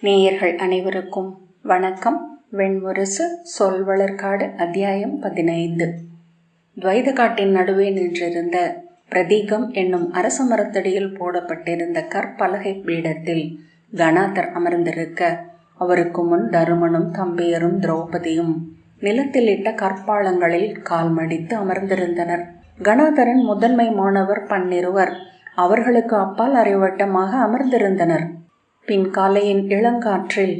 நேயர்கள் அனைவருக்கும் வணக்கம். வெண்முரசு சொல்வளர்காடு அத்தியாயம் 15. துவைத காட்டின் நடுவே நின்றிருந்த பிரதீகம் என்னும் அரச மரத்தடியில் போடப்பட்டிருந்த கற்பலகை பீடத்தில் கணாதர் அமர்ந்திருக்க, அவருக்கு முன் தருமனும் தம்பியரும் திரௌபதியும் நிலத்தில் இட்ட கற்பாளங்களில் கால் மடித்து அமர்ந்திருந்தனர். கணாதரின் முதன்மை மாணவர் 12 அவர்களுக்கு அப்பால் அரைவட்டமாக அமர்ந்திருந்தனர். பின் காலையின் இளங்காற்றில்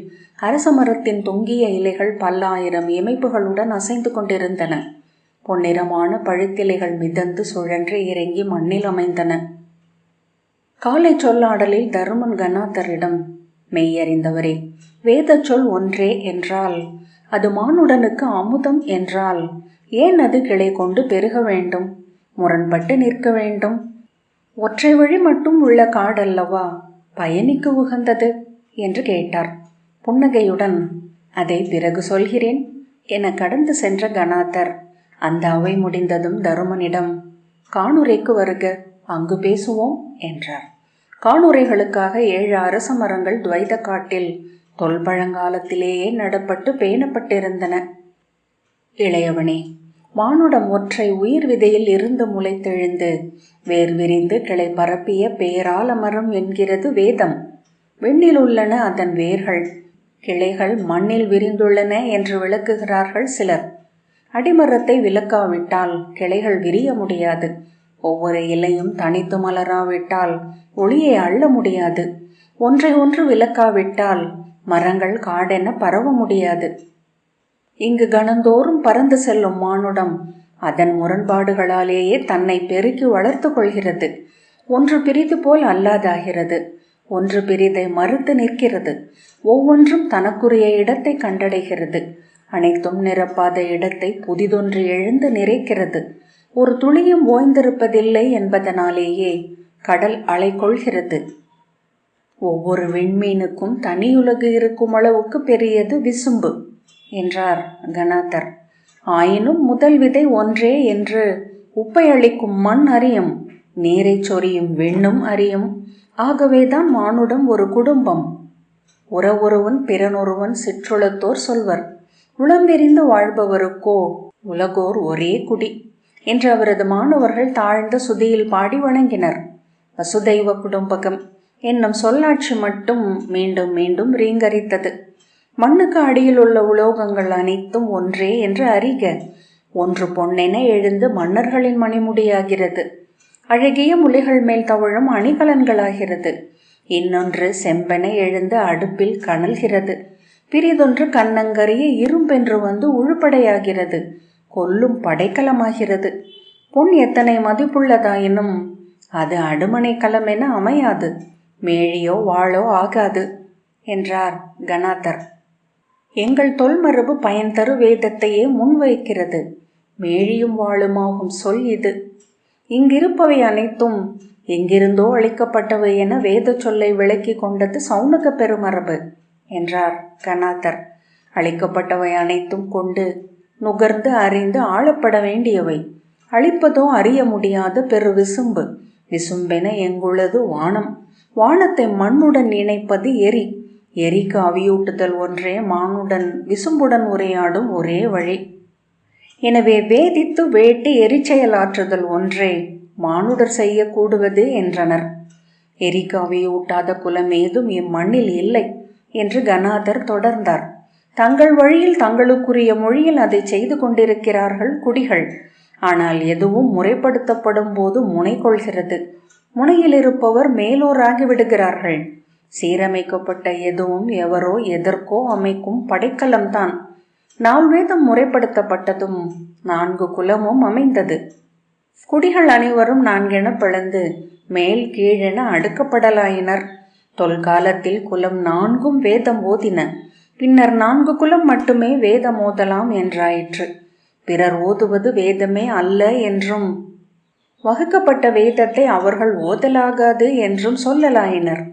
அரச மரத்தின் தொங்கிய இலைகள் பல்லாயிரம் இமைப்புகளுடன் அசைந்து கொண்டிருந்தன. பொன்னிறமான பழுத்திலைகள் மிதந்து சுழன்று இறங்கி மண்ணில் அமைந்தன. காலை சொல்லாடலில் தருமன் கணாதரிடம், மெய்யறிந்தவரே, வேத சொல் ஒன்றே என்றால் அது மானுடனுக்கு அமுதம் என்றால் ஏன் அது கிளை கொண்டு பெருக வேண்டும், முரண்பட்டு நிற்க வேண்டும்? ஒற்றை வழி மட்டும் உள்ள காடல்லவா பயணிக்கு உகந்தது என்று கேட்டார். புன்னகையுடன், அதை பிறகு சொல்கிறேன் என கடந்து சென்ற கணாதர் அந்த அவை முடிந்ததும் தருமனிடம், காணுரைக்கு வருக, அங்கு பேசுவோம் என்றார். காணுரைகளுக்காக 7 அரச மரங்கள் துவைத காட்டில் தொல்பழங்காலத்திலேயே நடப்பட்டு பேணப்பட்டிருந்தன. இளையவனே, மானுடம் ஒற்றை உயிர் விதையில் இருந்து முளைத்தெழுந்து வேர் விரிந்து கிளை பரப்பிய பேராலமரம் என்கிறது வேதம். விண்ணில் உள்ளன அதன் வேர்கள், கிளைகள் மண்ணில் விரிந்துள்ளன என்று விளக்குகிறார்கள் சிலர். அடிமரத்தை விலக்காவிட்டால் கிளைகள் விரிய முடியாது. ஒவ்வொரு இலையும் தனித்து மலராவிட்டால் ஒளியை அள்ள முடியாது. ஒன்றை ஒன்று விலக்காவிட்டால் மரங்கள் காடென பரவ முடியாது. இங்கு கணந்தோறும் பறந்து செல்லும் மானுடம் அதன் முரண்பாடுகளாலேயே தன்னை பெருக்கி வளர்த்து கொள்கிறது. ஒன்று பிரிது போல் அல்லாதாகிறது, ஒன்று பிரிதை மறுத்து நிற்கிறது. ஒவ்வொன்றும் தனக்குரிய இடத்தை கண்டடைகிறது. அனைத்தும் நிரப்பாத இடத்தை புதிதொன்று எழுந்து நிறைக்கிறது. ஒரு துளியும் ஓய்ந்திருப்பதில்லை என்பதனாலேயே கடல் அலை கொள்கிறது. ஒவ்வொரு விண்மீனுக்கும் தனியுலகு இருக்கும் அளவுக்கு பெரியது விசும்பு என்றார் கணாதர். ஆயினும் முதல் விதை ஒன்றே என்று உப்பை அளிக்கும் மண் அறியும், நீரை சொரியும் விண்ணும் அறியும். ஆகவேதான் மானுடம் ஒரு குடும்பம். உறவொருவன் பிறனொருவன் சிற்றுளத்தோர் சொல்வர். உளம்பெரிந்து வாழ்பவருக்கோ உலகோர் ஒரே குடி என்று அவரது மாணவர்கள் தாழ்ந்த சுதியில் பாடி வணங்கினர். வசுதைவ குடும்பகம் என்னும் சொல்லாட்சி மட்டும் மீண்டும் மீண்டும் ரீங்கரித்தது. மண்ணுக்கு அடியில் உள்ள உலோகங்கள் அனைத்தும் ஒன்றே என்று அறிக. ஒன்று பொன்னென எழுந்து மன்னர்களின் மணிமுடியாகிறது. அழகிய முலைகள் மேல் தவழும் அணிகலன்களாகிறது. இன்னொன்று செம்பென எழுந்து அடுப்பில் கனல்கிறது. பிரிதொன்று கண்ணங்கரிய இரும்பென்று வந்து உழுப்படையாகிறது, கொல்லும் படைக்கலமாகிறது. பொன் எத்தனை மதிப்புள்ளதாயினும் அது அடுமனை களம் என அமையாது, மேழியோ வாளோ ஆகாது என்றார் கணாதர். எங்கள் தொல்மரபு பயன் தரு வேதத்தையே முன்வைக்கிறது. மேழியும் வாளுமாகும் சொல் இது. இங்கிருப்பவை அனைத்தும் எங்கிருந்தோ அளிக்கப்பட்டவை என வேத சொல்லை விளக்கி கொண்டது சௌனக பெருமரபு என்றார் கணாதர். அளிக்கப்பட்டவை அனைத்தும் கொண்டு நுகர்ந்து அறிந்து ஆளப்பட வேண்டியவை. அழிப்பதோ அறிய முடியாத பெரு விசும்பு. விசும்பென எங்குள்ளது வானம். வானத்தை மண்ணுடன் இணைப்பது எரி. எரிக்கு அவியூட்டுதல் ஒன்றே மானுடன் விசும்புடன் உரையாடும் ஒரே வழி. எனவே வேதித்து வேட்டி எரிச்செயலாற்றுதல் ஒன்றே மானுடர் செய்யக்கூடுவது என்றனர். எரிக்கு அவியூட்டாத குலம் ஏதும் இம்மண்ணில் இல்லை என்று கணாதர் தொடர்ந்தார். தங்கள் வழியில் தங்களுக்குரிய மொழியில் அதை செய்து கொண்டிருக்கிறார்கள் குடிகள். ஆனால் எதுவும் முறைப்படுத்தப்படும் போது முனை கொள்கிறது. முனையில் இருப்பவர் மேலோராகி விடுகிறார்கள். சீரமைக்கப்பட்ட எதுவும் எவரோ எதற்கோ அமைக்கும் படைக்கலம்தான். 4 வேதம் முறைப்படுத்தப்பட்டதும் 4 குலமும் அமைந்தது. குடிகள் அனைவரும் 4 என பிளந்து மேல் கீழென அடுக்கப்படலாயினர். தொல்காலத்தில் குலம் 4 வேதம் ஓதின. பின்னர் 4 குலம் மட்டுமே வேதம் ஓதலாம் என்றாயிற்று. பிறர் ஓதுவது வேதமே அல்ல என்றும், வகுக்கப்பட்ட வேதத்தை அவர்கள் ஓதலாகாது என்றும் சொல்லலாயினர்.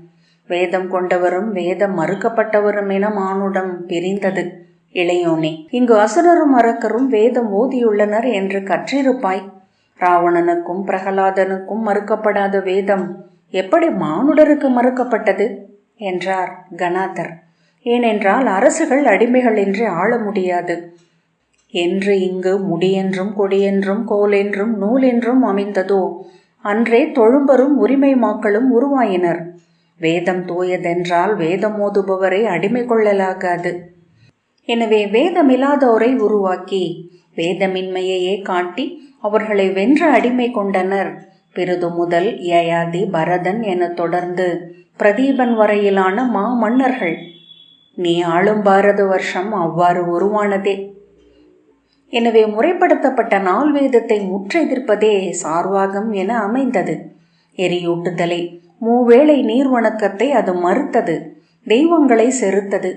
வேதம் கொண்டவரும் வேதம் மறுக்கப்பட்டவரும் என மானுடம் பிரிந்தது. இளையோனே, இங்கு அசுரரும் அரக்கரும் வேதம் ஓதியுள்ளனர் என்று கற்றிருப்பாய். ராவணனுக்கும் பிரகலாதனுக்கும் மறுக்கப்படாத வேதம் எப்படி மானுடருக்கு மறுக்கப்பட்டது என்றார் கணாதர். ஏனென்றால் அரசுகள் அடிமைகள் என்று ஆள முடியாது. என்று இங்கு முடியென்றும் கொடியென்றும் கோலென்றும் நூலென்றும் அமைந்ததோ அன்றே தொழும்பரும் உரிமை மாக்களும் உருவாயினர். வேதம் தூயதென்றால் வேதம் ஓதுபவரை அடிமை கொள்ளலாகாது. எனவே வேதமில்லாதோரை உருவாக்கி வேதமின்மையையே காட்டி அவர்களை வென்ற அடிமை கொண்டனர். பிருது முதல் யயாதி பரதன் என தொடர்ந்து பிரதீபன் வரையிலான மன்னர்கள். நீ ஆளும் பாரத வருஷம் அவ்வாறு உருவானதே. எனவே முறைப்படுத்தப்பட்ட நால் வேதத்தை முற்றெதிர்ப்பதே சார்வாகம் என அமைந்தது. எரியூட்டுதலை, மூவேளை நீர் வணக்கத்தை அது மறுத்தது. தெய்வங்களை செறுத்தது.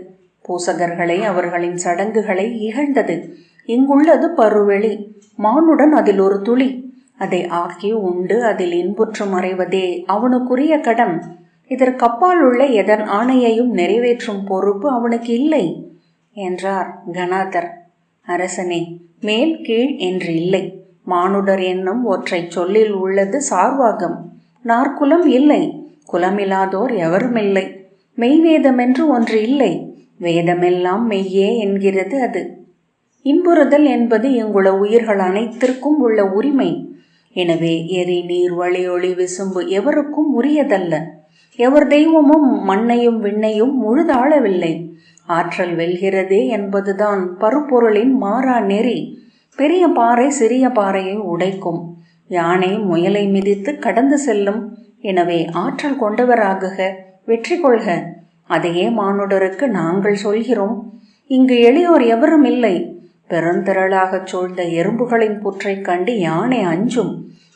பூசகர்களை, அவர்களின் சடங்குகளை இகழ்ந்தது. இங்குள்ளது பருவெளி, மானுடன் அதில் ஒரு துளி. அதை ஆக்கி உண்டு அதில் இன்புற்று மறைவதே அவனுக்குரிய கடன். இதற்கப்பால் உள்ள எதன் ஆணையையும் நிறைவேற்றும் பொறுப்பு அவனுக்கு இல்லை என்றார் கணாதர். அரசனே, மேல் கீழ் என்று இல்லை. மானுடர் என்னும் ஒற்றை சொல்லில் உள்ளது சார்வாகம். நாற்குலம் இல்லை. குலமில்லாதோர் எவருமில்லை. மெய்வேதமென்று ஒன்று இல்லை. வேதமெல்லாம் மெய்யே என்கிறது அது. இன்புறுதல் என்பது இங்குள்ள உயிர்கள் அனைத்திற்கும் உள்ள உரிமை. எனவே எரி நீர் வழி ஒளி விசும்பு எவருக்கும் உரியதல்ல. எவர் தெய்வமும் மண்ணையும் விண்ணையும் முழுதாளவில்லை. ஆற்றல் வெல்கிறதே என்பதுதான் பருப்பொருளின் மாறா நெறி. பெரிய பாறை சிறிய பாறையை உடைக்கும். யானை முயலை மிதித்து கடந்து செல்லும். எனவே ஆற்றல் கொண்டவராகுக, வெற்றி கொள்க. அதையே மானுடருக்கு நாங்கள் சொல்கிறோம். இங்கு எளியோர் எவரும் இல்லை. பெருந்திரளாகச் சூழ்ந்த எறும்புகளின் புற்றை கண்டு யானை அஞ்சும்.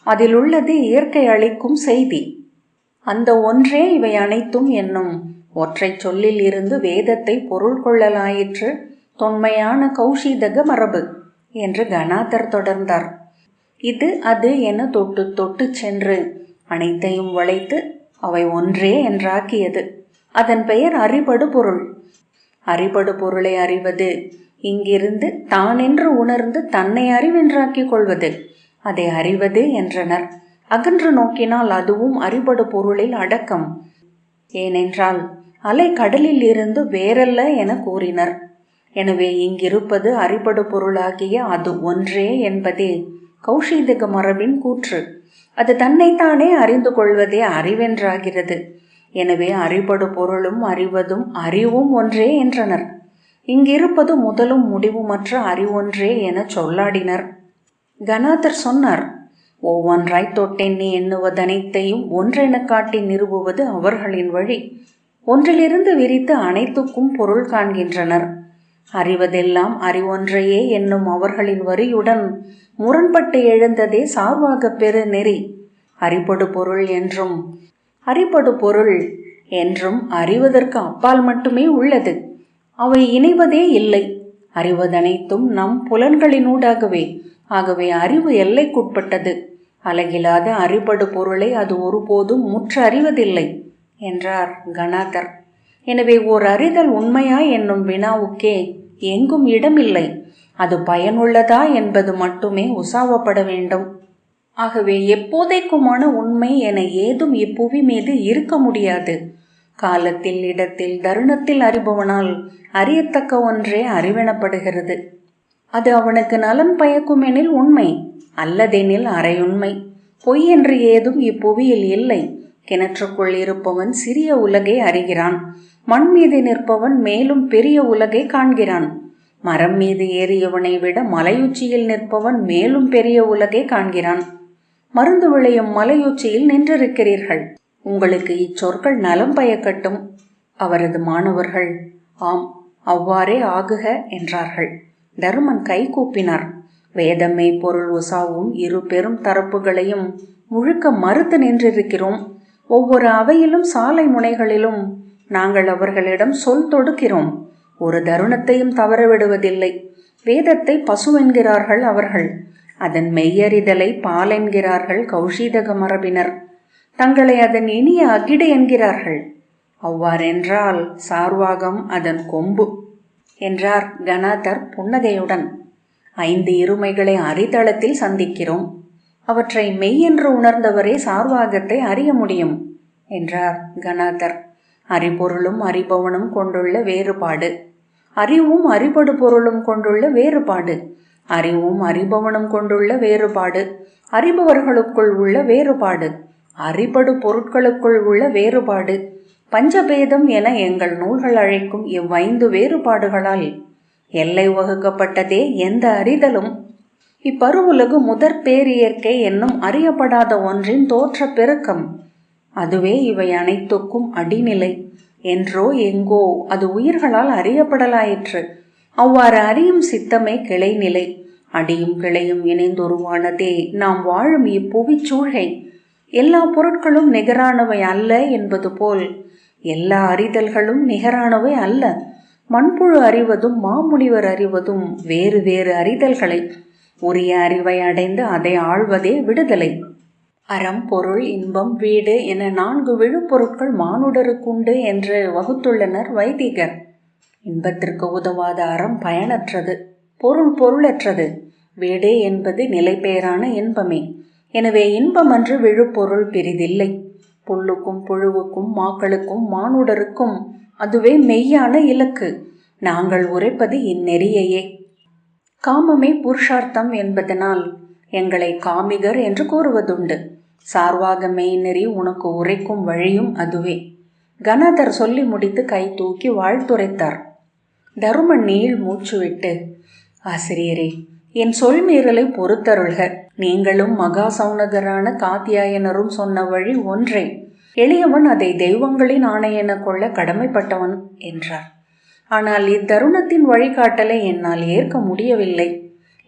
அதில் உள்ளது இயற்கை அளிக்கும் செய்தி. அந்த ஒன்றே இவை அனைத்தும் என்னும் ஒற்றை சொல்லில் இருந்து வேதத்தை பொருள் கொள்ளலாயிற்று தொன்மையான கௌஷிதக மரபு என்று கணாதர் தொடர்ந்தார். இது அது என தொட்டு தொட்டு சென்று அனைத்தையும் வளைத்து அவை ஒன்றே என்றாக்கியது. அதன் பெயர் அறிபடு பொருள். அறிபடு பொருளை அறிவது இங்கிருந்து தானென்று உணர்ந்து தன்னை அறிவென்றாக்கிக் கொள்வது. அதை அறிவது என்றனர். அகன்று நோக்கினால் அதுவும் அறிபடு பொருளில் அடக்கம். ஏனென்றால் அலை கடலில் இருந்து வேறல்ல என கூறினர். எனவே இங்கிருப்பது அறிபடு பொருளாகிய அது ஒன்றே என்பதே கௌஷிதக மரபின் கூற்று. அது தன்னைத்தானே அறிந்து கொள்வதே அறிவென்றாகிறது. எனவே அறிபடு பொருளும் அறிவதும் அறிவும் ஒன்றே என்றனர். இங்கிருப்பது முதலும் முடிவுமற்ற அறிவொன்றே என சொல்லாடினர். கணாதர் சொன்னார், ஒவ்வொன்றாய் தொட்டெண்ணி எண்ணுவதனைத்தையும் ஒன்றென காட்டி நிறுவுவது அவர்களின் வழி. ஒன்றிலிருந்து விரித்து அனைத்துக்கும் பொருள் காண்கின்றனர். அறிவதெல்லாம் அறிவொன்றையே என்னும் அவர்களின் வரியுடன் முரண்பட்டு எழுந்ததே சார்வாக பெரு நெறி. அறிபடு பொருள் என்றும் அறிபடு பொருள் என்றும் அறிவதற்கு அப்பால் மட்டுமே உள்ளது. அவை இணைவதே இல்லை. அறிவதனைத்தும் நம் புலன்களினூடாகவே. ஆகவே அறிவு எல்லைக்குட்பட்டது. அழகில்லாத அறிபடு பொருளை அது ஒருபோதும் முற்று அறிவதில்லை என்றார் கணாதர். எனவே ஓர் அறிதல் உண்மையா என்னும் வினாவுக்கே எங்கும் இடமில்லை. அது பயனுள்ளதா என்பது மட்டுமே உசாவப்பட வேண்டும். ஆகவே எப்போதைக்குமான உண்மை என ஏதும் இப்புவி மீது இருக்க முடியாது. காலத்தில் இடத்தில் தருணத்தில் அறிபவனால் அறியத்தக்க ஒன்றே அறிவெனப்படுகிறது. அது அவனுக்கு நலன் பயக்குமெனில் உண்மை, அல்லதெனில் அரையுண்மை. பொய் என்று ஏதும் இப்புவியில் இல்லை. கிணற்றுக்குள் இருப்பவன் சிறிய உலகை அறிகிறான். மண் மீது நிற்பவன் மேலும் பெரிய உலகை காண்கிறான். மரம் மீது ஏறியவனை விட மலையுச்சியில் நிற்பவன் மேலும் பெரிய உலகை காண்கிறான். மருந்து விளையும் மலையுச்சியில் நின்றிருக்கிறீர்கள். உங்களுக்கு இச்சொற்கள் நலம் பயக்கட்டும். அவரது மாணவர்கள் ஆம், அவ்வாறே ஆகுக என்றார்கள். தருமன் கை கூப்பினார். வேதமே பொருள் உசாவும் இரு பெரும் தரப்புகளையும் முழுக்க மறுத்து நின்றிருக்கிறோம். ஒவ்வொரு அவையிலும் சாலை முனைகளிலும் நாங்கள் அவர்களிடம் சொல் தொடுக்கிறோம். ஒரு தருணத்தையும் தவறவிடுவதில்லை. வேதத்தை பசுவென்கிறார்கள் அவர்கள். அதன் மெய்யறிதலை பால் என்கிறார்கள் கௌஷிதக மரபினர். தங்களை அதன் இனிய அகிடு என்கிறார்கள். அவ்வாறென்றால் சார்வாகம் அதன் கொம்பு என்றார் கணாதர் புன்னகையுடன். 5 இருமைகளை அறிதளத்தில் சந்திக்கிறோம். அவற்றை மெய் என்று உணர்ந்தவரே சார்வாகத்தை அறிய முடியும் என்றார் கணாதர். அறிபொருளும் அறிபவனும் கொண்டுள்ள வேறுபாடு. அறிவும் அறிபடு பொருளும் கொண்டுள்ள வேறுபாடு. அறிவும் அறிபவனும் கொண்டுள்ள வேறுபாடு. அறிபவர்களுக்குள் உள்ள வேறுபாடு. அறிபடு பொருட்களுக்குள் உள்ள வேறுபாடு. பஞ்சபேதம் என எங்கள் நூல்கள் அழைக்கும் இவ்வைந்து வேறுபாடுகளால் எல்லை வகுக்கப்பட்டதே எந்த அறிதலும். இப்பருவுலகு முதற் பேரியற்கை என்னும் அறியப்படாத ஒன்றின் தோற்ற பெருக்கம். அதுவே இவை அனைத்துக்கும் அடிநிலை. என்றோ எங்கோ அது உயிர்களால் அறியப்படலாயிற்று. அவ்வாறு அறியும் சித்தமே கிளைநிலை. அடியும் கிளையும் இணைந்துருவானதே நாம் வாழும் இப்புவிச்சூழை. எல்லா பொருட்களும் நிகரானவை அல்ல என்பது போல் எல்லா அறிதல்களும் நிகரானவை அல்ல. மண்புழு அறிவதும் மாமுனிவர் அறிவதும் வேறு வேறு அறிதல்களை. உரிய அறிவை அடைந்து அதை ஆள்வதே விடுதலை. அறம், பொருள், இன்பம், வீடு என 4 விழுப்பொருட்கள் மானுடருக்குண்டு என்று வகுத்துள்ளனர் வைதிகர். இன்பத்திற்கு உதவாத அறம் பயனற்றது, பொருள் பொருளற்றது. வீடு என்பது நிலைபெயரான இன்பமே. எனவே இன்பமன்று விழுப்பொருள் பிரிதில்லை. புல்லுக்கும் புழுவுக்கும் மாக்களுக்கும் மானுடருக்கும் அதுவே மெய்யான இலக்கு. நாங்கள் உரைப்பது இந்நெறியையே. காமமே புருஷார்த்தம் என்பதனால் எங்களை காமிகர் என்று கூறுவதுண்டு. சார்வாக மெய்நெறி உனக்கு உரைக்கும் வழியும் அதுவே. கணாதர் சொல்லி முடித்து கை தூக்கி வாழ்த்துரைத்தார். தருமன் நீள் மூச்சு விட்டு, ஆசிரியரே, என் சொல்மீறலை பொறுத்தருள்க. நீங்களும் மகா சௌனகரான காத்தியாயனரும் சொன்ன வழி ஒன்றே. எளியவன் அதை தெய்வங்களின் ஆணை என கொள்ள கடமைப்பட்டவன் என்றார். ஆனால் இத்தருணத்தின் வழிகாட்டலை என்னால் ஏற்க முடியவில்லை.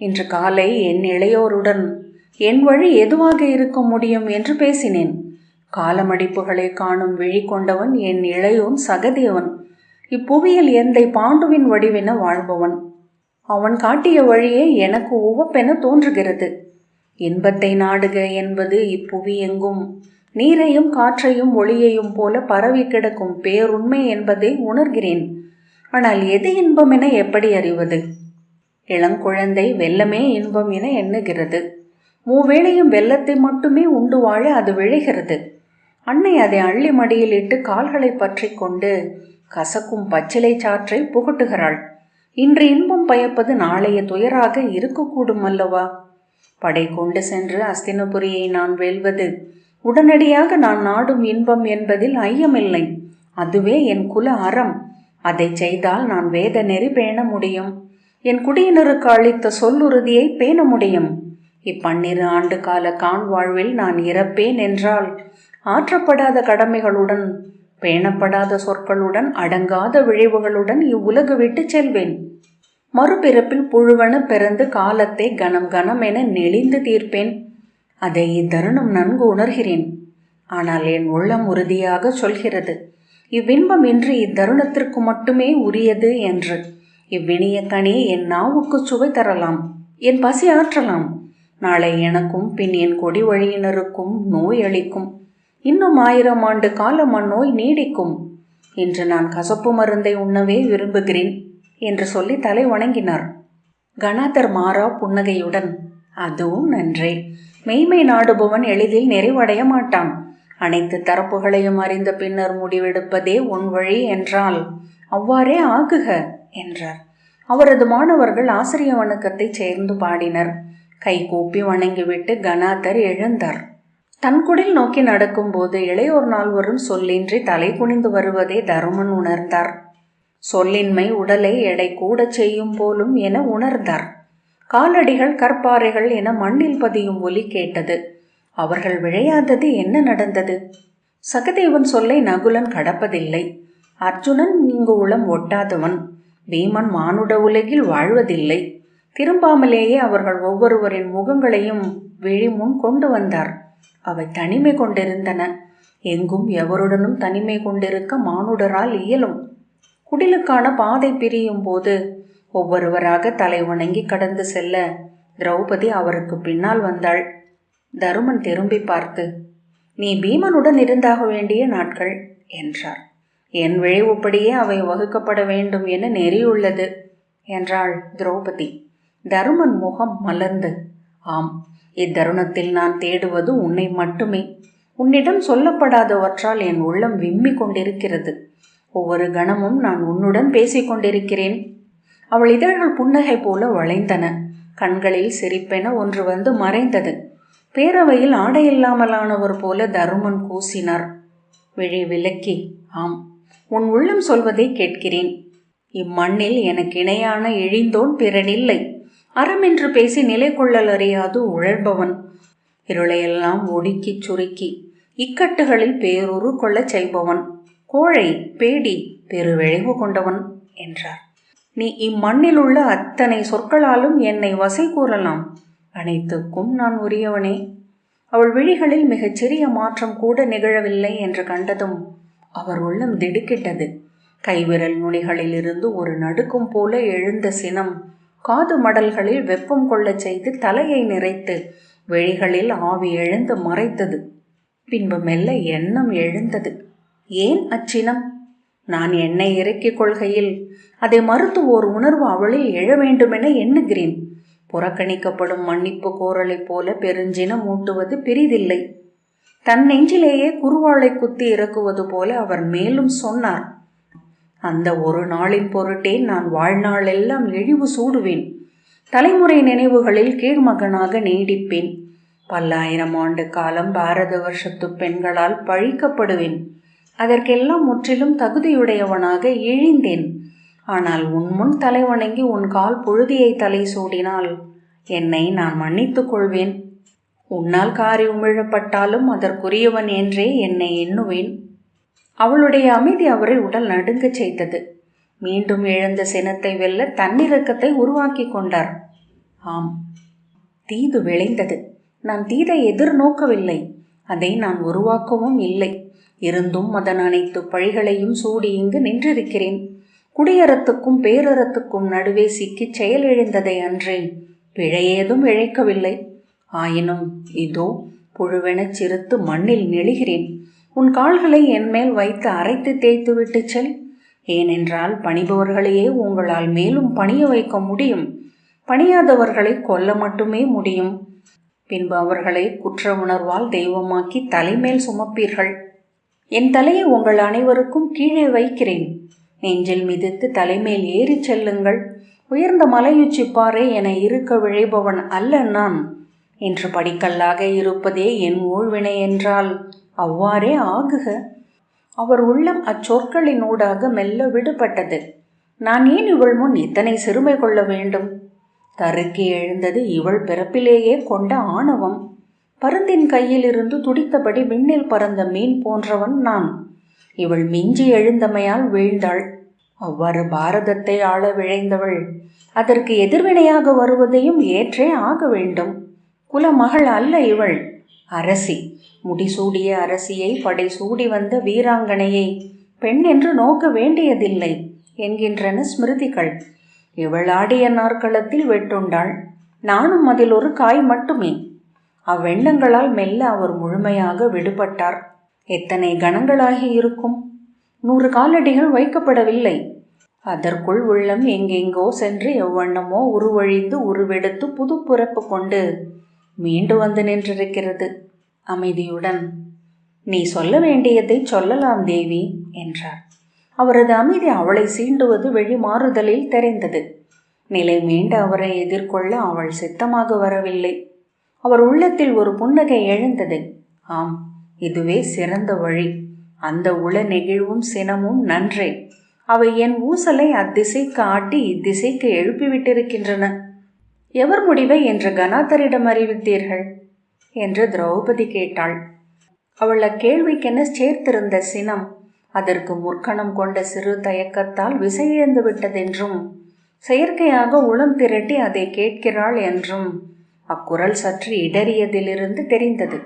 இன்று காலை என் இளையோருடன் என் வழி எதுவாக இருக்க முடியும் என்று பேசினேன். காலமடிப்புகளை காணும் விழி கொண்டவன் என் இளையோன் சகதியவன். இப்புவியில் எந்தை பாண்டுவின் வடிவென வாழ்பவன். அவன் காட்டிய வழியே எனக்கு உவப்பென தோன்றுகிறது. இன்பத்தை நாடுக என்பது இப்புவி எங்கும் நீரையும் காற்றையும் ஒளியையும் போல பரவி கிடக்கும் பேருண்மை என்பதை உணர்கிறேன். ஆனால் எது இன்பம் என எப்படி அறிவது? இளங்குழந்தை வெல்லமே இன்பம் என எண்ணுகிறது. மூவேளையும் வெல்லத்தை மட்டுமே உண்டு வாழ அது விழைகிறது. அன்னை அதை அள்ளி மடியில் இட்டு கால்களை பற்றி கொண்டு கசக்கும் பச்சிலை சாற்றை புகட்டுகிறாள். இன்று இன்பம் பயப்பது நாளைய துயராக இருக்கக்கூடும் அல்லவா? படை கொண்டு சென்று அஸ்தினபுரியை நான் வெல்வது உடனடியாக நான் நாடும் இன்பம் என்பதில் ஐயமில்லை. அதுவே என் குல அறம். அதை செய்தால் நான் வேத நெறி பேண முடியும். என் குடியினருக்கு அளித்த சொல்லுறுதியை பேண முடியும். 12 ஆண்டு கால கான் வாழ்வில் நான் இறப்பேன் என்றால் ஆற்றப்படாத கடமைகளுடன், பேணப்படாத சொற்களுடன், அடங்காத விழைவுகளுடன் இவ்வுலகு விட்டு செல்வேன். மறுபிறப்பில் புழுவென பிறந்து காலத்தை கனம் கனம் என நெளிந்து தீர்ப்பேன். அதை இத்தருணம் நன்கு உணர்கிறேன். ஆனால் என் உள்ளம் உறுதியாக சொல்கிறது, இவ்வின்பம் இன்று இத்தருணத்திற்கு மட்டுமே உரியது என்று. இவ்வினிய கனி என் நாவுக்கு சுவை தரலாம், என் பசி ஆற்றலாம். நாளை எனக்கும் பின் என் கொடி வழியினருக்கும் நோய் அளிக்கும். இன்னும் 1000 ஆண்டு காலம் அந்நோய் நீடிக்கும். இன்று நான் கசப்பு மருந்தை உண்ணவே விரும்புகிறேன் என்று சொல்லி தலை வணங்கினார். கணாதர் மாறா புன்னகையுடன், அதுவும் நன்றே. மெய்மை நாடுபவன் எளிதில் நிறைவடைய மாட்டான். அனைத்து தரப்புகளையும் அறிந்த பின்னர் முடிவெடுப்பதே உன் வழி என்றால் அவ்வாறே ஆகுக என்றார். அவரது மாணவர்கள் ஆசிரிய வணக்கத்தை சேர்ந்து பாடினர். கை கூப்பி வணங்கிவிட்டு கணாதர் எழுந்தார். தன் குடில் நோக்கி நடக்கும்போது இளையோர் 4 சொல்லின்றி தலை குனிந்து வருவதை தருமன் உணர்ந்தார். சொல்லின்மை உடலை எடை கூட செய்யும் போலும் என உணர்ந்தார். காலடிகள் கற்பாறைகள் என மண்ணில் பதியும் ஒலி கேட்டது. அவர்கள் விழையாதது என்ன நடந்தது? சகதேவன் சொல்லை நகுலன் கடப்பதில்லை. அர்ஜுனன் இங்கு உளம் ஒட்டாதவன். பீமன் மானுட உலகில் வாழ்வதில்லை. திரும்பாமலேயே அவர்கள் ஒவ்வொருவரின் முகங்களையும் விழிமுன் கொண்டு வந்தார். அவை தனிமை கொண்டிருந்தன. எங்கும் எவருடனும் தனிமை கொண்டிருக்க மானுடரால் இயலும். குடிலுக்கான பாதை பிரியும் போது ஒவ்வொருவராக தலை வணங்கி கடந்து செல்ல திரௌபதி அவருக்கு பின்னால் வந்தாள். தருமன் திரும்பி பார்த்து, நீ பீமனுடன் இருந்தாக வேண்டிய நாட்கள் என்றார். என் விழைவுப்படியே அவை வகுக்கப்பட வேண்டும் என நெறியுள்ளது என்றாள் திரௌபதி. தருமன் முகம் மலர்ந்து, ஆம், இத்தருணத்தில் நான் தேடுவது உன்னை மட்டுமே. உன்னிடம் சொல்லப்படாதவற்றால் என் உள்ளம் விம்மி கொண்டிருக்கிறது. ஒவ்வொரு கணமும் நான் உன்னுடன் பேசிக் கொண்டிருக்கிறேன். அவள் இதழ்கள் புன்னகை போல வளைந்தன. கண்களில் சிரிப்பென ஒன்று வந்து மறைந்தது. பேரவையில் ஆடையில்லாமலானவர் போல தருமன் கூசினார். விழி விலக்கி, ஆம், உன் உள்ளம் சொல்வதை கேட்கிறேன். இம்மண்ணில் எனக்கு இணையான இழிந்தோன் பிறனில்லை. அறமென்று பேசி நிலை கொள்ளல் அறியாது உழல்பவன். இருளையெல்லாம் ஒடுக்கி சுருக்கி இக்கட்டுகளில் பேருரு கொள்ளச் செய்பவன். கோழை, பேடி, பெருவிளைவு கொண்டவன் என்றார். நீ இம்மண்ணில் உள்ள அத்தனை சொற்களாலும் என்னை வசை கூறலாம். அனைத்துக்கும் நான் உரியவனே. அவள் விழிகளில் மிகச் சிறிய மாற்றம் கூட நிகழவில்லை என்று கண்டதும் அவர் உள்ளம் திடுக்கிட்டது. கைவிரல் நுனிகளில் இருந்து ஒரு நடுக்கும் போல எழுந்த சினம் காது மடல்களில் வெப்பம் கொள்ளச் செய்து தலையை நிறைத்து விழிகளில் ஆவி எழுந்து மறைத்தது. பின்பு மெல்ல எண்ணம் எழுந்தது. ஏன் அச்சினம்? நான் என்னை இறக்கிக் கொள்கையில் அதை மறுத்து ஓர் உணர்வு அவளில் எழ வேண்டுமென எண்ணுகிறேன். புறக்கணிக்கப்படும் மன்னிப்பு கோரலைப் போல பெருஞ்சினம் ஊட்டுவது பிரிதில்லை. தன் நெஞ்சிலேயே குருவாளை குத்தி இறக்குவது போல அவர் மேலும் சொன்னார். அந்த ஒரு நாளின் பொருட்டே நான் வாழ்நாளெல்லாம் இழிவு சூடுவேன். தலைமுறை நினைவுகளில் கீழ்மகனாக நீடிப்பேன். பல்லாயிரம் ஆண்டு காலம் பாரத வருஷத்து பெண்களால் பழிக்கப்படுவேன். அதற்கெல்லாம் முற்றிலும் தகுதியுடையவனாக இழிந்தேன். ஆனால் உன் முன் தலை வணங்கி உன் கால் புழுதியை தலை சூடினால் என்னை நான் மன்னித்துக் கொள்வேன். உன்னால் காரி உமிழப்பட்டாலும் அதற்குரியவன் என்றே என்னை எண்ணுவேன். அவளுடைய அமைதி அவரை உடல் நடுங்கச் செய்தது. மீண்டும் எழுந்த சினத்தை வெல்ல தன்னிறக்கத்தை உருவாக்கி கொண்டார். ஆம், தீது விளைந்தது. நான் தீதை எதிர்நோக்கவில்லை. அதை நான் உருவாக்கவும் இல்லை. இருந்தும் அதன் அனைத்து பழிகளையும் சூடி இங்கு நின்றிருக்கிறேன். குடியறத்துக்கும் பேரறத்துக்கும் நடுவே சிக்கிச் செயலிழந்ததை அன்றே பிழையேதும் இழைக்கவில்லை. ஆயினும் இதோ புழுவெனச் சிறுத்து மண்ணில் நெளிகிறேன். உன் கால்களை என்மேல் வைத்து அரைத்து தேய்த்து விட்டு செல். ஏனென்றால் பணிபவர்களையே உங்களால் மேலும் பணிய வைக்க முடியும். பணியாதவர்களை கொல்ல மட்டுமே முடியும். பின்பு அவர்களை குற்ற உணர்வால் தெய்வமாக்கி தலைமேல் சுமப்பீர்கள். என் தலையை உங்கள் அனைவருக்கும் கீழே வைக்கிறேன். நெஞ்சில் மிதித்து தலைமேல் ஏறி செல்லுங்கள். உயர்ந்த மலையுச்சிப்பாறை என இருக்க விழைபவன் அல்ல நான். என்று படிக்கல்லாக இருப்பதே என் ஊழ்வினை என்றால் அவ்வாறே ஆகுக. அவர் உள்ளம் அச்சொற்களினூடாக மெல்ல விடுபட்டது. நான் ஏன் இவள் முன் இத்தனை சிறுமை கொள்ள வேண்டும்? தருக்கி எழுந்தது இவள் பிறப்பிலேயே கொண்ட ஆணவம். பருந்தின் கையிலிருந்து துடித்தபடி விண்ணில் பறந்த மீன் போன்றவன் நான். இவள் மிஞ்சி எழுந்தமையால் வீழ்ந்தாள். அவ்வாறு பாரதத்தை ஆள விழைந்தவள் அதற்கு எதிர்வினையாக வருவதையும் ஏற்றே ஆக வேண்டும். குலமகள் அல்ல இவள், அரசி. முடிசூடிய அரசியை படை சூடி வந்த வீராங்கனையை பெண் என்று நோக்க வேண்டியதில்லை என்கின்றன ஸ்மிருதிகள். இவள் ஆடிய நாற்களத்தில் வெட்டுண்டாள். நானும் அதில் ஒரு காய் மட்டுமே. அவ்வெண்ணங்களால் மெல்ல அவர் முழுமையாக விடுபட்டார். எத்தனை கணங்களாகி இருக்கும்? 100 காலடிகள் வைக்கப்படவில்லை. அதற்குள் உள்ளம் எங்கெங்கோ சென்று எவ்வண்ணமோ உருவழிந்து உருவெடுத்து புது பிறப்பு கொண்டு மீண்டு வந்து நின்றிருக்கிறது. அமைதியுடன், நீ சொல்ல வேண்டியதை சொல்லலாம் தேவி என்றார். அவரது அமைதி அவளை சீண்டுவது வெளிமாறுதலில் தெரிந்தது. நிலை மீண்டு அவரை எதிர்கொள்ள அவள் சித்தமாக வரவில்லை. அவர் உள்ளத்தில் ஒரு புன்னகை எழுந்தது. ஆம், இதுவே சிறந்த வழி. அந்த உள நெகிழ்வும் சினமும் நன்றே. அவை என் ஊசலை அத்திசைக்கு ஆட்டி இத்திசைக்கு எழுப்பிவிட்டிருக்கின்றன. எவர் முடிவை என்று கனாதரிடம் அறிவித்தீர்கள் என்று திரௌபதி கேட்டாள். அவள் அக்கேள்விக்கென சேர்த்திருந்த சினம் அதற்கு முற்கணம் கொண்ட சிறு தயக்கத்தால் விசையிழந்து விட்டதென்றும் செயற்கையாக உளம் திரட்டி அதை கேட்கிறாள் என்றும் அக்குரல் சற்று இடறியதிலிருந்து தெரிந்தது.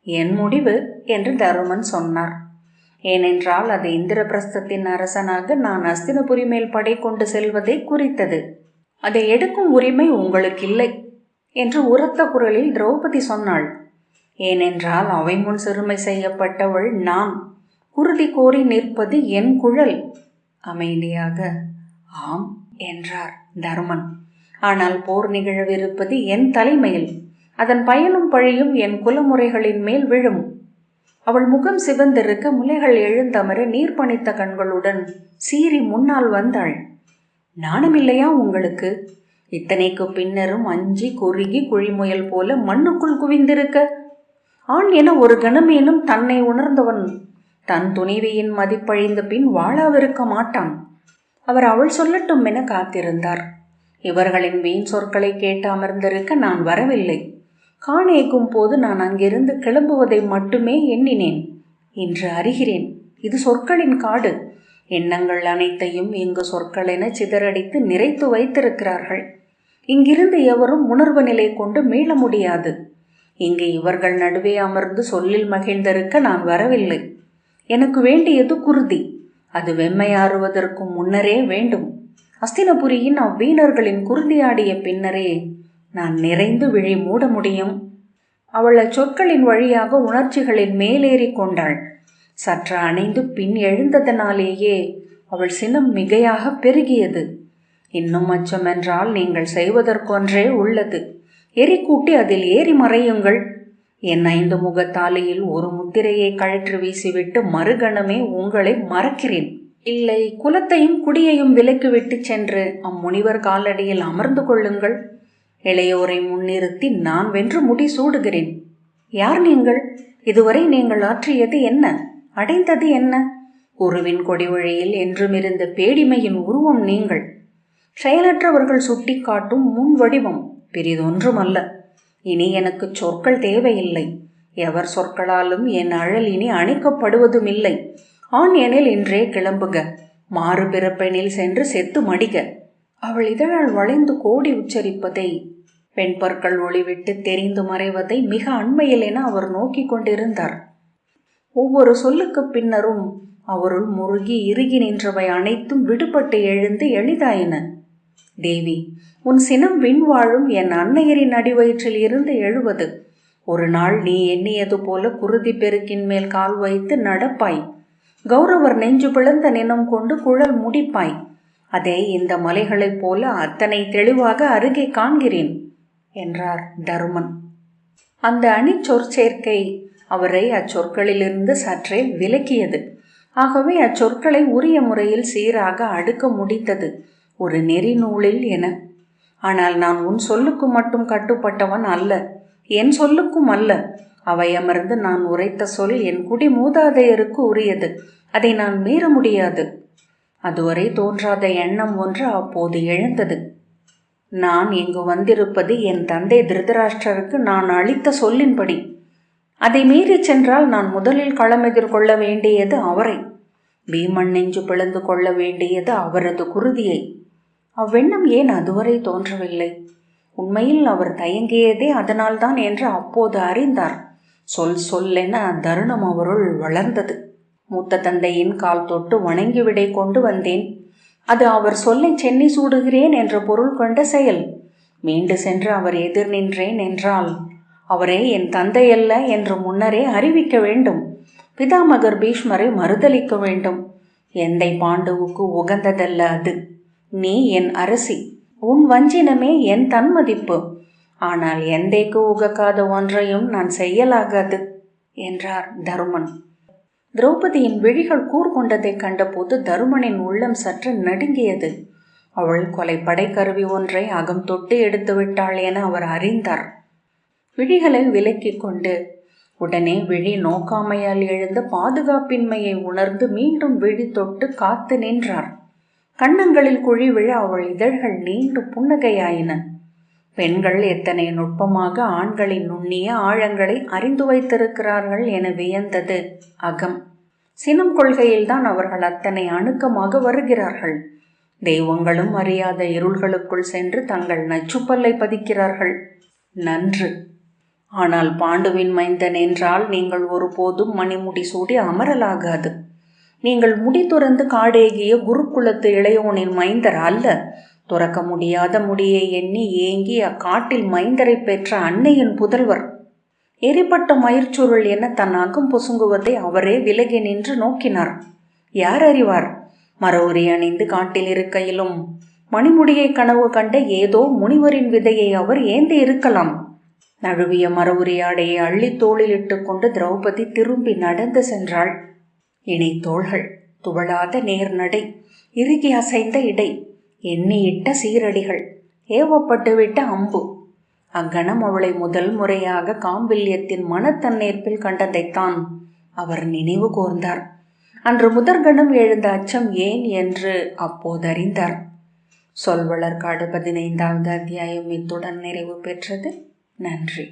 என் முடிவு என்று தருமன் சொன்னார். ஏனென்றால் அது இந்திரபிரஸ்தத்தின் அரசனாக நான் அஸ்தினபுரி மேல் படை கொண்டு செல்வதை குறித்தது. அதை எடுக்கும் உரிமை உங்களுக்கு இல்லை என்று உரத்த குரலில் திரௌபதி சொன்னாள். ஏனென்றால் அவை முன் சிறுமை செய்யப்பட்டவள் நான். குருதி கோரி நிற்பது என் குழல். அமைதியாக ஆம் என்றார் தருமன். ஆனால் போர் நிகழவிருப்பது என் தலைமையில். அதன் பயனும் பழியும் என் குலமுறைகளின் மேல் விழும். அவள் முகம் சிவந்திருக்க முலைகள் எழுந்தமர நீர் பணித்த கண்களுடன் சீறி முன்னால் வந்தாள். நாணமில்லையா உங்களுக்கு? இத்தனைக்கு பின்னரும் அஞ்சி குறுகி குழிமுயல் போல மண்ணுக்குள் குவிந்திருக்க. ஆண் என ஒரு கணமேனும் தன்னை உணர்ந்தவன் தன் துணைவியின் மதிப்பழிந்த பின் வாழாவிருக்க மாட்டான். அவர் அவள் சொல்லட்டும் என காத்திருந்தார். இவர்களின் வீண் சொற்களை கேட்டு அமர்ந்திருக்க நான் வரவில்லை. காணேக்கும் போது நான் அங்கிருந்து கிளம்புவதை மட்டுமே எண்ணினேன். இன்று அறிகிறேன், இது சொற்களின் காடு. எண்ணங்கள் அனைத்தையும் இங்கு சொற்களென சிதறடித்து நிறைத்து வைத்திருக்கிறார்கள். இங்கிருந்து எவரும் உணர்வு நிலை கொண்டு மீள முடியாது. இங்கு இவர்கள் நடுவே அமர்ந்து சொல்லில் மகிழ்ந்திருக்க நான் வரவில்லை. எனக்கு வேண்டியது குருதி. அது வெம்மையாறுவதற்கு முன்னரே வேண்டும். அஸ்தினபுரியின் அவ்வீணர்களின் குருதியாடிய பின்னரே நான் நிறைந்து விழி மூட முடியும். அவள் அச்சொற்களின் வழியாக உணர்ச்சிகளின் மேலேறி கொண்டாள். சற்று அணைந்து பின் எழுந்ததனாலேயே அவள் சினம் மிகையாக பெருகியது. இன்னும் அச்சமென்றால் நீங்கள் செய்வதற்கொன்றே உள்ளது. எரிக்கூட்டி அதில் ஏறி மறையுங்கள். என் 5 முகத்தாலியில் ஒரு முத்திரையை கழற்றி வீசிவிட்டு மறுகணமே உங்களை மறக்கிறேன். இல்லை, குலத்தையும் குடியையும் விலக்கிவிட்டு சென்று அம்முனிவர் காலடியில் அமர்ந்து கொள்ளுங்கள். இளையோரை முன்னிறுத்தி நான் வென்று முடி சூடுகிறேன். யார் நீங்கள்? இதுவரை நீங்கள் ஆற்றியது என்ன? அடைந்தது என்ன? குருவின் கொடி வழியில் என்றுமிருந்த பேடிமையின் உருவம் நீங்கள். செயலற்றவர்கள் சுட்டி காட்டும் முன் வடிவம், பெரிதொன்றுமல்ல. இனி எனக்கு சொற்கள் தேவையில்லை. எவர் சொற்களாலும் என் அழல் இனி அணைக்கப்படுவதும் இல்லை. ஆண் எனில் இன்றே கிளம்புக. மாறு பிறப்பெனில் சென்று செத்து மடிக. அவள் இதழால் வளைந்து கோடி உச்சரிப்பதை, பெண் பற்கள் ஒளிவிட்டு தெரிந்து மறைவதை மிக அண்மையில் என அவர் நோக்கி கொண்டிருந்தார். ஒவ்வொரு சொல்லுக்கு பின்னரும் அவருள் முருகி இறுகி நின்றவை அனைத்தும் விடுபட்டு எழுந்து எளிதாயின. தேவி, உன் சினம் விண்வாழும் என் அன்னையரின் அடிவயிற்றில் இருந்து எழுவது. ஒரு நாள் நீ எண்ணியது போல குருதி பெருக்கின் மேல் கால் வைத்து நடப்பாய். கௌரவர் நெஞ்சு பிளந்த நினம் கொண்டு குழல் முடிப்பாய். அதே இந்த மலைகளைப் போல அத்தனை தெளிவாக அருகே காண்கிறேன் என்றார் தருமன். அந்த அணி சொற்சேர்க்கை அவரை அச்சொற்களிலிருந்து சற்றே விலக்கியது. ஆகவே அச்சொற்களை உரிய முறையில் சீராக அடுக்க முடித்தது, ஒரு நெறி நூலில் என. ஆனால் நான் உன் சொல்லுக்கு மட்டும் கட்டுப்பட்டவன் அல்ல, என் சொல்லுக்கும் அல்ல. அவை அமர்ந்து நான் உரைத்த சொல் என் குடி மூதாதையருக்கு உரியது. அதை நான் மீற முடியாது. அதுவரை தோன்றாத எண்ணம் ஒன்று அப்போது எழுந்தது. நான் இங்கு வந்திருப்பது என் தந்தை திருதராஷ்டிரருக்கு நான் அளித்த சொல்லின்படி. அதை மீறி சென்றால் நான் முதலில் களம் எதிர்கொள்ள வேண்டியது அவரை. பீமன் நெஞ்சு பிளந்து கொள்ள வேண்டியது அவரது குருதியை. அவ்வெண்ணம் ஏன் அதுவரை தோன்றவில்லை? உண்மையில் அவர் தயங்கியதே அதனால்தான் என்று அப்போது அறிந்தார். சொல்லென தருணம் அவருள் வளர்ந்தது. மூத்த தந்தையின் கால் தொட்டு வணங்கி விடை கொண்டு வந்தேன். அது அவர் சொல்லை சென்னி சூடுகிறேன் என்ற பொருள் கொண்ட செயல். மீண்டு சென்று அவர் எதிர் நின்றேன் என்றால் அவரே என் தந்தையல்ல என்று முன்னரே அறிவிக்க வேண்டும். பிதாமகர் பீஷ்மரை மறுதளிக்க வேண்டும். எந்தை பாண்டுவுக்கு உகந்ததல்ல அது. நீ என் அரசி, உன் வஞ்சினமே என் தன்மதிப்பு. ஆனால் எந்தைக்கு உகக்காத ஒன்றையும் நான் செய்யலாகாது என்றார் தருமன். திரௌபதியின் விழிகள் கூர்கொண்டதை கண்டபோது தருமனின் உள்ளம் சற்று நடுங்கியது. அவள் கொலை படைக்கருவி ஒன்றை அகம் தொட்டு எடுத்து விட்டாள் என அவர் அறிந்தார். விழிகளை விலக்கி கொண்டு உடனே விழி நோக்காமையால் எழுந்த பாதுகாப்பின்மையை உணர்ந்து மீண்டும் விழி தொட்டு காத்து நின்றார். கன்னங்களில் குழி விழ அவள் இதழ்கள் நீண்டு புன்னகையாயின. பெண்கள் எத்தனை நுட்பமாக ஆண்களின் நுண்ணிய ஆழங்களை அறிந்து வைத்திருக்கிறார்கள் என வியந்தது அகம். சினம் கொள்கையில்தான் அவர்கள் அத்தனை அணுக்கமாக வருகிறார்கள். தெய்வங்களும் அறியாத இருள்களுக்குள் சென்று தங்கள் நச்சுப்பல்லை பதிக்கிறார்கள். நன்று. ஆனால் பாண்டுவின் மைந்தன் என்றால் நீங்கள் ஒருபோதும் மணிமுடி சூடி அமரலாகாது. நீங்கள் முடி துறந்து காடேகிய குருக்குலத்து இளையோனின் மைந்தர் அல்ல. துறக்க முடியாத முடியை எண்ணி ஏங்கி அக்காட்டில் மைந்தரை பெற்ற அன்னையின் புதல்வர். எரிப்பட்ட மயிர்ச்சுருள் என தன் அகம் பொசுங்குவதை அவரே விலகி நின்று நோக்கினார். யார் அறிவார், மரவுரி அணிந்து காட்டில் இருக்கையிலும் மணிமுடியை கனவு கண்ட ஏதோ முனிவரின் விதையை அவர் ஏந்தி இருக்கலாம். நழுவிய மரவுரியாடையை அள்ளி தோளில் இட்டு கொண்டு திரௌபதி திரும்பி நடந்து சென்றாள். இணை தோள்கள், துவளாத நேர்நடை, இறுகி அசைந்த இடை, எண்ணியிட்ட சீரடிகள், ஏவப்பட்டுவிட்ட அம்பு. அக்கணம் அவளை முதல் முறையாக காம்பில்யத்தின் மனத்தன்னேற்பில் கண்டதைத்தான் அவர் நினைவு கூர்ந்தார். அன்று முதற்கணம் எழுந்த அச்சம் ஏன் என்று அப்போதறிந்தார். சொல்வளர்காடு 15வது அத்தியாயம் இத்துடன் நிறைவு பெற்றது. நன்றி.